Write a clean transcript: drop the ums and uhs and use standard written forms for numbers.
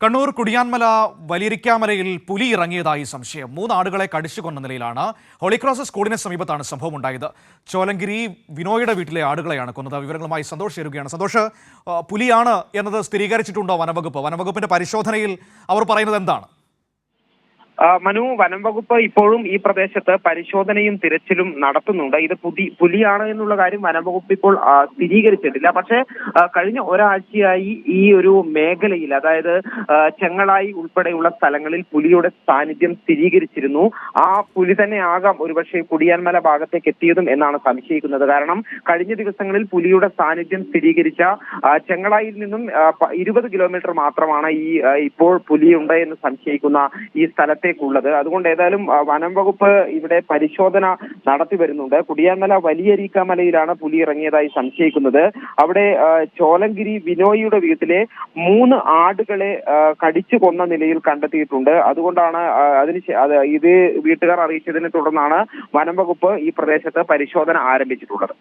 കണ്ണൂർ കുടിയാൻമല വലിയിരിക്കാമലയിൽ പുലി ഇറങ്ങിയതായി സംശയം. 3 ആടുകളെ കടിച്ചുകൊന്ന നിലയിലാണ്. ഹോളിക്രോസ് സ്കൂളിന് സമീപത്താണ് സംഭവം ഉണ്ടായത്. ചോലങ്കിരി വിനോയുടെ വീട്ടിലെ ആടുകളെയാണ് കൊന്നത്. വിവരങ്ങളുമായി സന്തോഷ് ചേരുകയാണ്. സന്തോഷ്, പുലിയാണ് എന്നത് സ്ഥിരീകരിച്ചിട്ടുണ്ടോ വനംവകുപ്പിന്റെ പരിശോധനയിൽ അവർ പറയുന്നത് എന്താണ്? മനു, വനം വകുപ്പ് ഇപ്പോഴും ഈ പ്രദേശത്ത് പരിശോധനയും തിരച്ചിലും നടത്തുന്നുണ്ട്. ഇത് പുലിയാണ് എന്നുള്ള കാര്യം വനം വകുപ്പ് ഇപ്പോൾ സ്ഥിരീകരിച്ചിട്ടില്ല. പക്ഷേ കഴിഞ്ഞ ഒരാഴ്ചയായി ഈ ഒരു മേഖലയിൽ, അതായത് ചെങ്ങളായി ഉൾപ്പെടെയുള്ള സ്ഥലങ്ങളിൽ പുലിയുടെ സാന്നിധ്യം സ്ഥിരീകരിച്ചിരുന്നു. ആ പുലി തന്നെ ആകാം ഒരുപക്ഷെ കുടിയാൻമല ഭാഗത്തേക്ക് എത്തിയതും എന്നാണ് സംശയിക്കുന്നത്. കാരണം കഴിഞ്ഞ ദിവസങ്ങളിൽ പുലിയുടെ സാന്നിധ്യം സ്ഥിരീകരിച്ച ചെങ്ങളായിൽ നിന്നും 20 കിലോമീറ്റർ മാത്രമാണ് ഇപ്പോൾ പുലിയുണ്ട് എന്ന് സംശയിക്കുന്ന ഈ സ്ഥലത്തെ ുള്ളത്. അതുകൊണ്ട് ഏതായാലും വനം വകുപ്പ് ഇവിടെ പരിശോധന നടത്തി വരുന്നുണ്ട്. കുടിയാൻമല വലിയരീക്കാമലയിലാണ് പുലി ഇറങ്ങിയതായി സംശയിക്കുന്നത്. അവിടെ ചോലങ്കിരി വിനോയിയുടെ വീട്ടിലെ 3 ആടുകളെ കടിച്ചു കൊന്ന നിലയിൽ കണ്ടെത്തിയിട്ടുണ്ട്. അതുകൊണ്ടാണ് ഇത് വീട്ടുകാർ അറിയിച്ചതിനെ തുടർന്നാണ് വനം വകുപ്പ് ഈ പ്രദേശത്ത് പരിശോധന ആരംഭിച്ചിട്ടുള്ളത്.